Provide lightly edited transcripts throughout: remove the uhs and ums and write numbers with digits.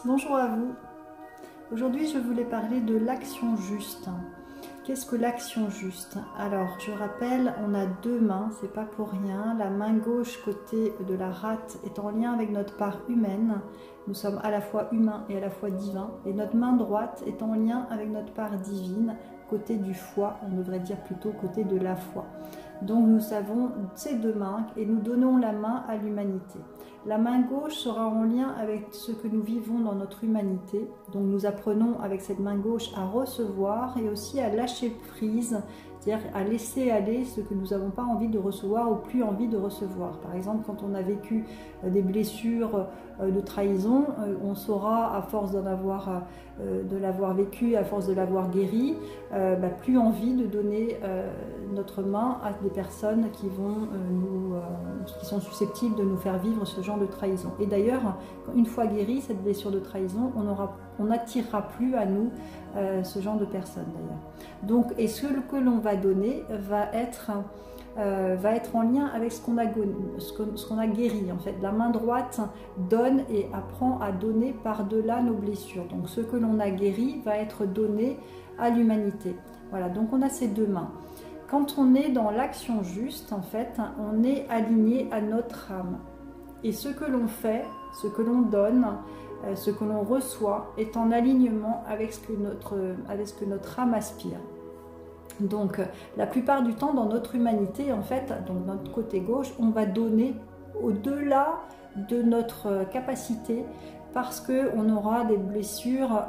Bonjour à vous. Aujourd'hui, je voulais parler de l'action juste. Qu'est-ce que l'action juste? Alors, je rappelle, on a deux mains, c'est pas pour rien. La main gauche, côté de la rate, est en lien avec notre part humaine. Nous sommes à la fois humains et à la fois divins. Et notre main droite est en lien avec notre part divine, côté du foie, on devrait dire plutôt côté de la foi. Donc nous avons ces deux mains et nous donnons la main à l'humanité. La main gauche sera en lien avec ce que nous vivons dans notre humanité. Donc nous apprenons avec cette main gauche à recevoir et aussi à lâcher prise, c'est-à-dire à laisser aller ce que nous n'avons pas envie de recevoir ou plus envie de recevoir. Par exemple, quand on a vécu des blessures de trahison, on saura, à force de l'avoir vécu, à force de l'avoir guéri, plus envie de donner notre main à des personnes qui sont susceptibles de nous faire vivre ce genre de trahison. Et d'ailleurs, une fois guérie cette blessure de trahison, on n'attirera plus à nous ce genre de personnes d'ailleurs. Donc, et ce que l'on va donner va être en lien avec ce qu'on a guéri en fait. La main droite donne et apprend à donner par-delà nos blessures. Donc ce que l'on a guéri va être donné à l'humanité. Voilà, donc on a ces deux mains. Quand on est dans l'action juste, en fait, on est aligné à notre âme. Et ce que l'on fait, ce que l'on donne, ce que l'on reçoit est en alignement avec ce que notre âme aspire. Donc la plupart du temps dans notre humanité, en fait, donc notre côté gauche, on va donner au-delà de notre capacité parce qu'on aura des blessures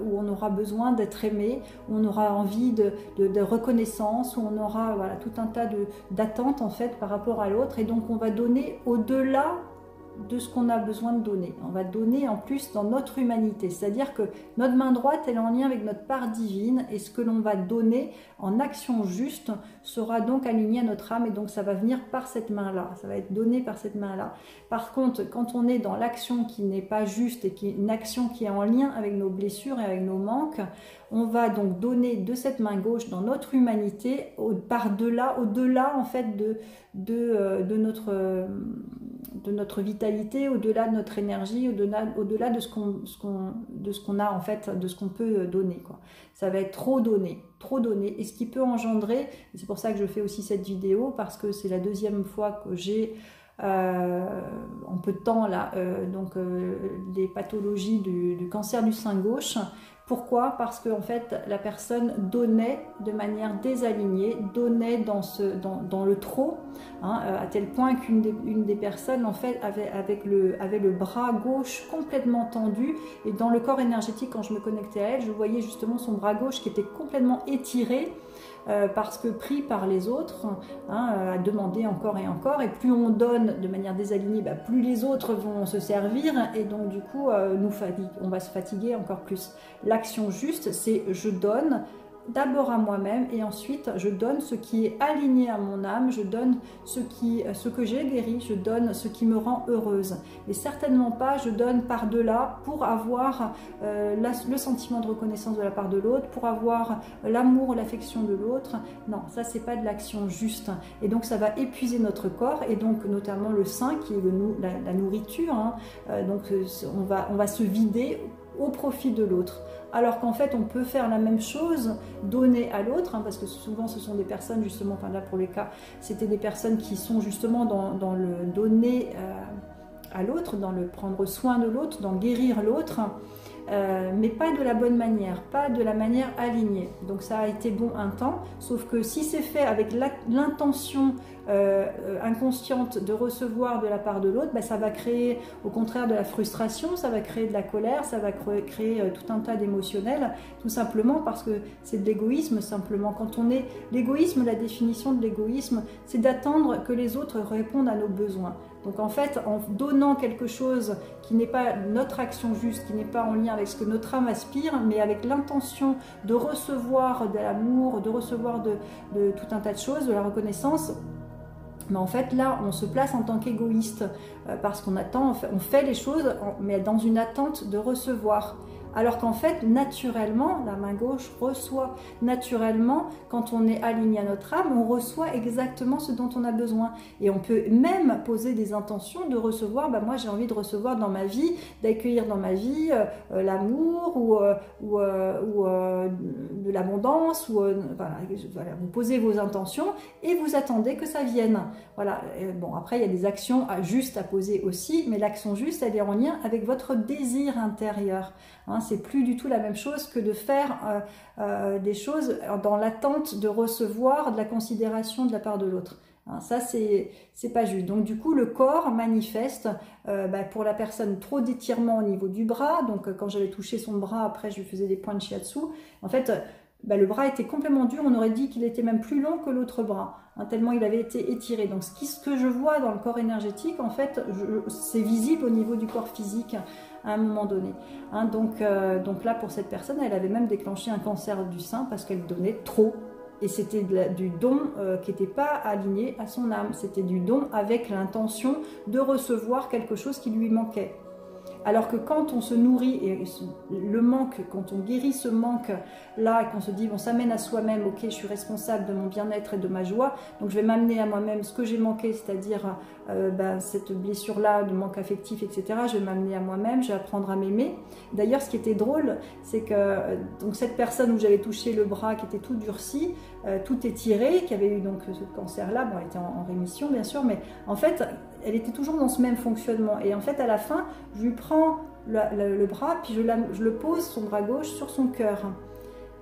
où on aura besoin d'être aimé, où on aura envie de reconnaissance, où on aura voilà, tout un tas d'attentes en fait par rapport à l'autre, et donc on va donner au-delà de ce qu'on a besoin de donner. On va donner en plus dans notre humanité, c'est-à-dire que notre main droite elle est en lien avec notre part divine, et ce que l'on va donner en action juste sera donc aligné à notre âme, et donc ça va venir par cette main-là, ça va être donné par cette main-là. Par contre, quand on est dans l'action qui n'est pas juste et qui est une action qui est en lien avec nos blessures et avec nos manques, on va donc donner de cette main gauche dans notre humanité au-delà en fait de notre vitalité, au-delà de notre énergie, au-delà de ce qu'on a en fait, de ce qu'on peut donner, quoi. Ça va être trop donné, et ce qui peut engendrer, c'est pour ça que je fais aussi cette vidéo, parce que c'est la deuxième fois que j'ai en peu de temps là, des pathologies du cancer du sein gauche. Pourquoi? Parce que en fait la personne donnait de manière désalignée, donnait dans le trop, hein, à tel point qu'une des personnes en fait avait le bras gauche complètement tendu, et dans le corps énergétique, quand je me connectais à elle, je voyais justement son bras gauche qui était complètement étiré. Parce que pris par les autres, hein, à demander encore et encore, et plus on donne de manière désalignée, plus les autres vont se servir, et donc du coup on va se fatiguer encore plus. L'action juste, c'est je donne d'abord à moi-même, et ensuite je donne ce qui est aligné à mon âme, je donne ce que j'ai guéri, je donne ce qui me rend heureuse, et certainement pas je donne par-delà pour avoir le sentiment de reconnaissance de la part de l'autre, pour avoir l'amour, l'affection de l'autre. Non, ça c'est pas de l'action juste, et donc ça va épuiser notre corps, et donc notamment le sein qui est la nourriture, hein. Donc on va se vider au profit de l'autre. Alors qu'en fait on peut faire la même chose, donner à l'autre, hein, parce que souvent ce sont des personnes justement, enfin là pour les cas, c'était des personnes qui sont justement dans le donner à l'autre, dans le prendre soin de l'autre, dans guérir l'autre, mais pas de la bonne manière, pas de la manière alignée. Donc ça a été bon un temps, sauf que si c'est fait avec l'intention inconsciente de recevoir de la part de l'autre, ça va créer au contraire de la frustration, ça va créer de la colère, ça va créer tout un tas d'émotionnels, tout simplement parce que c'est de l'égoïsme. Simplement, quand on est l'égoïsme, la définition de l'égoïsme, c'est d'attendre que les autres répondent à nos besoins. Donc en fait, en donnant quelque chose qui n'est pas notre action juste, qui n'est pas en lien avec ce que notre âme aspire, mais avec l'intention de recevoir de l'amour, de recevoir de tout un tas de choses, de la reconnaissance, mais en fait là on se place en tant qu'égoïste, parce qu'on attend, on fait les choses mais dans une attente de recevoir. Alors qu'en fait, naturellement, la main gauche reçoit. Naturellement, quand on est aligné à notre âme, on reçoit exactement ce dont on a besoin. Et on peut même poser des intentions de recevoir, moi j'ai envie de recevoir dans ma vie, d'accueillir dans ma vie l'amour ou de l'abondance. Voilà, vous posez vos intentions et vous attendez que ça vienne. Voilà. Bon, après, il y a des actions justes à poser aussi, mais l'action juste, elle est en lien avec votre désir intérieur. Hein, c'est plus du tout la même chose que de faire des choses dans l'attente de recevoir de la considération de la part de l'autre. Hein, ça, c'est pas juste. Donc, du coup, le corps manifeste pour la personne trop d'étirement au niveau du bras. Donc, quand j'avais touché son bras, après, je lui faisais des points de shiatsu. En fait, le bras était complètement dur. On aurait dit qu'il était même plus long que l'autre bras, hein, tellement il avait été étiré. Donc, ce que je vois dans le corps énergétique, en fait, c'est visible au niveau du corps physique à un moment donné. Hein, donc là, pour cette personne, elle avait même déclenché un cancer du sein parce qu'elle donnait trop. Et c'était du don qui n'était pas aligné à son âme. C'était du don avec l'intention de recevoir quelque chose qui lui manquait. Alors que quand on se nourrit, et le manque, quand on guérit ce manque-là, et qu'on se dit, bon, ça mène à soi-même, ok, je suis responsable de mon bien-être et de ma joie, donc je vais m'amener à moi-même ce que j'ai manqué, c'est-à-dire cette blessure-là, de manque affectif, etc., je vais m'amener à moi-même, je vais apprendre à m'aimer. D'ailleurs, ce qui était drôle, c'est que donc cette personne où j'avais touché le bras, qui était tout durci, tout étiré, qui avait eu donc ce cancer-là, bon, elle était en rémission, bien sûr, mais en fait, elle était toujours dans ce même fonctionnement. Et en fait, à la fin, je lui prends le bras, puis je le pose, son bras gauche, sur son cœur.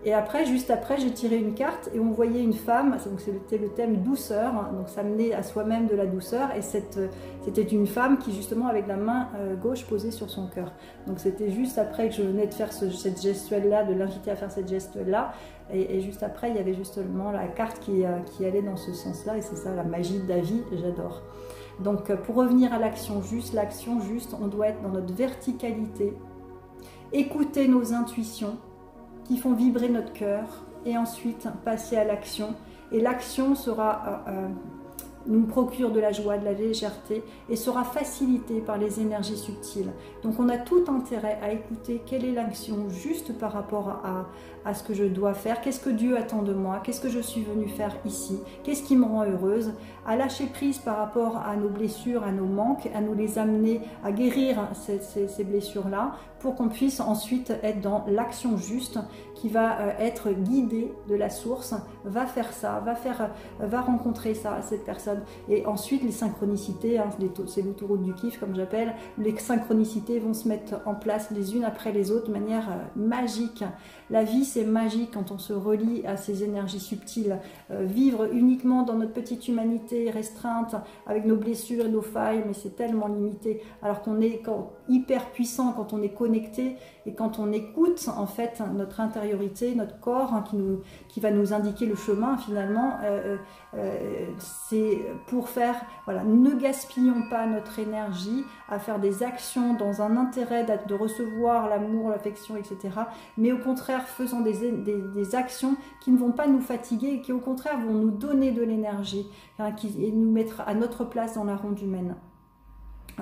Et après, juste après, j'ai tiré une carte et on voyait une femme, donc c'était le thème douceur, donc ça menait à soi-même de la douceur, et c'était une femme qui justement avec la main gauche posée sur son cœur. Donc c'était juste après que je venais de faire cette gestuelle-là, de l'inviter à faire cette gestuelle-là, et juste après, il y avait justement la carte qui allait dans ce sens-là, et c'est ça la magie de la vie, j'adore. Donc pour revenir à l'action juste, on doit être dans notre verticalité, écouter nos intuitions qui font vibrer notre cœur et ensuite passer à l'action. Et l'action nous procure de la joie, de la légèreté et sera facilitée par les énergies subtiles. Donc on a tout intérêt à écouter quelle est l'action juste par rapport à ce que je dois faire, qu'est-ce que Dieu attend de moi, qu'est-ce que je suis venue faire ici, qu'est-ce qui me rend heureuse, à lâcher prise par rapport à nos blessures, à nos manques, à nous les amener à guérir ces blessures-là, pour qu'on puisse ensuite être dans l'action juste qui va être guidée de la source, va faire ça, va rencontrer ça, cette personne. Et ensuite les synchronicités, hein, c'est l'autoroute du kiff comme j'appelle, les synchronicités vont se mettre en place les unes après les autres de manière magique. La vie c'est magique quand on se relie à ces énergies subtiles. Vivre uniquement dans notre petite humanité restreinte, avec nos blessures et nos failles, mais c'est tellement limité. Alors qu'on est hyper puissant quand on est connecté et quand on écoute en fait notre intériorité, notre corps, hein, qui va nous indiquer le chemin finalement. C'est pour faire, voilà, ne gaspillons pas notre énergie à faire des actions dans un intérêt de recevoir l'amour, l'affection, etc. Mais au contraire, faisons des actions qui ne vont pas nous fatiguer et qui au contraire vont nous donner de l'énergie, hein, et nous mettre à notre place dans la ronde humaine.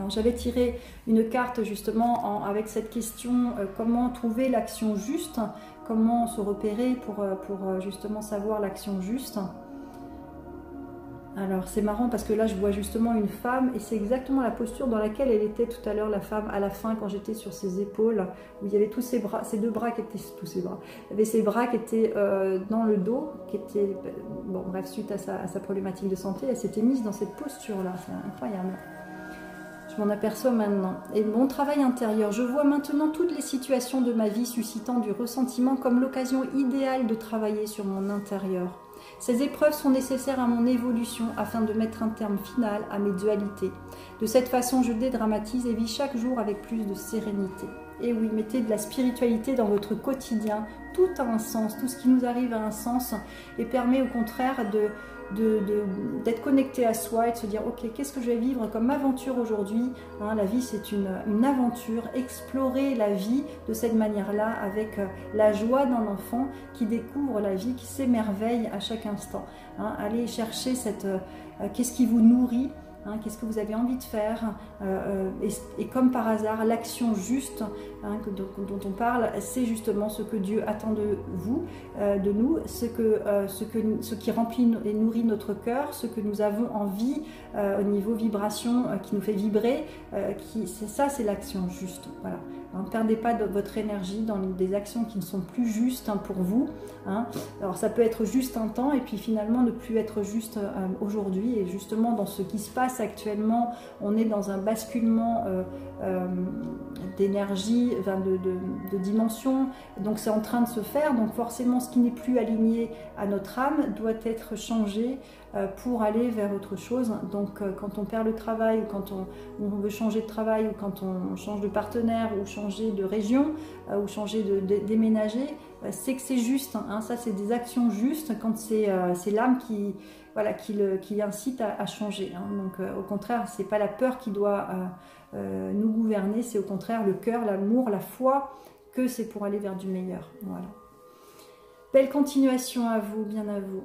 J'avais tiré une carte justement avec cette question, comment trouver l'action juste, comment se repérer pour justement savoir l'action juste. Alors c'est marrant parce que là je vois justement une femme et c'est exactement la posture dans laquelle elle était tout à l'heure, la femme, à la fin quand j'étais sur ses épaules, où il y avait tous ses bras, ses deux bras qui étaient, il y avait ses bras qui étaient dans le dos, qui étaient, bon bref, suite à sa problématique de santé, elle s'était mise dans cette posture là, c'est incroyable. Je m'en aperçois maintenant. Et mon travail intérieur, je vois maintenant toutes les situations de ma vie suscitant du ressentiment comme l'occasion idéale de travailler sur mon intérieur. Ces épreuves sont nécessaires à mon évolution afin de mettre un terme final à mes dualités. De cette façon, je dédramatise et vis chaque jour avec plus de sérénité. Et oui, mettez de la spiritualité dans votre quotidien. Tout a un sens, tout ce qui nous arrive a un sens et permet au contraire d'être connecté à soi et de se dire ok, qu'est-ce que je vais vivre comme aventure aujourd'hui, hein, la vie c'est une aventure, explorer la vie de cette manière-là avec la joie d'un enfant qui découvre la vie, qui s'émerveille à chaque instant, hein, allez chercher qu'est-ce qui vous nourrit, hein, qu'est-ce que vous avez envie de faire, et comme par hasard, l'action juste, hein, dont on parle, c'est justement ce que Dieu attend de vous, de nous, ce qui remplit et nourrit notre cœur, ce que nous avons envie au niveau vibration, qui nous fait vibrer, c'est l'action juste. Voilà. Ne perdez pas votre énergie dans des actions qui ne sont plus justes, hein, pour vous. Hein. Alors ça peut être juste un temps et puis finalement ne plus être juste aujourd'hui. Et justement dans ce qui se passe actuellement, on est dans un basculement d'énergie, enfin de dimension. Donc c'est en train de se faire. Donc forcément ce qui n'est plus aligné à notre âme doit être changé pour aller vers autre chose. Donc quand on perd le travail, ou quand on veut changer de travail, ou quand on change de partenaire, ou changer de région, ou changer de déménager, c'est que c'est juste, hein. Ça c'est des actions justes quand c'est l'âme qui, voilà, qui incite à changer, hein. Donc au contraire, c'est pas la peur qui doit nous gouverner, c'est au contraire le cœur, l'amour, la foi, que c'est pour aller vers du meilleur. Voilà. Belle continuation à vous, bien à vous.